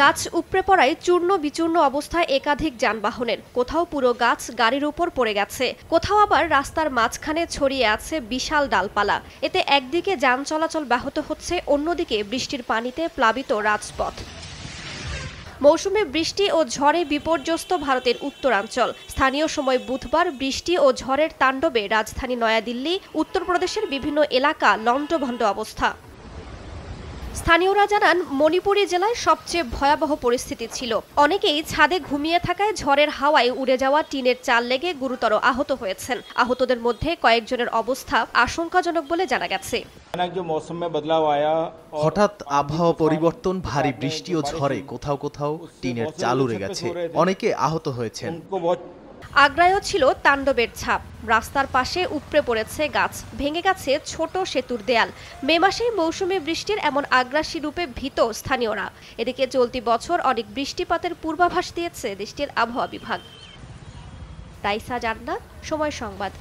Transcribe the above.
গাছ উপড়ে পড়ায় চূর্ণ বিচূর্ণ অবস্থায় একাধিক যানবাহনের, কোথাও পুরো গাছ গাড়ির উপর পড়ে গেছে, কোথাও আবার রাস্তার মাঝখানে ছড়িয়ে আছে বিশাল ডালপালা। এতে একদিকে যান চলাচল ব্যাহত হচ্ছে, অন্যদিকে বৃষ্টির পানিতে প্লাবিত রাজপথ। মৌসুমে বৃষ্টি ও ঝড়ে বিপর্যস্ত ভারতের উত্তরাঞ্চল। স্থানীয় সময় বুধবার বৃষ্টি ও ঝড়ের তাণ্ডবে রাজধানী নয়াদিল্লি, উত্তরপ্রদেশের বিভিন্ন এলাকা লণ্ডভণ্ড অবস্থা। স্থানীয়রা জানান, মণিপুরী জেলায় সবচেয়ে ভয়াবহ পরিস্থিতি ছিল। অনেকেই ছাদে ঘুমিয়ে থাকায় ঝড়ের হাওয়ায় উড়ে যাওয়া টিনের চাল লেগে গুরুতর আহত হয়েছেন। আহতদের মধ্যে কয়েকজনের অবস্থা আশঙ্কাজনক বলে জানা গেছে। হঠাৎ আবহাওয়া পরিবর্তন, ভারী বৃষ্টি ও ঝড়ে কোথাও কোথাও টিনের চাল উড়ে গেছে, অনেকে আহত হয়েছেন। আগ্রায়ও ছিল তাণ্ডবের ছাপ। রাস্তার পাশে উপড়ে পড়েছে গাছ, ভেঙে গেছে ছোট সেতুর দেয়াল। মে মাসে মৌসুমী বৃষ্টির এমন আগ্রাসী রূপে ভীত স্থানীয়রা। এদিকে চলতি বছর অনেক বৃষ্টিপাতের পূর্বাভাস দিয়েছে দেশটির আবহাওয়া বিভাগ। রাইসা জান্নাত, সময় সংবাদ।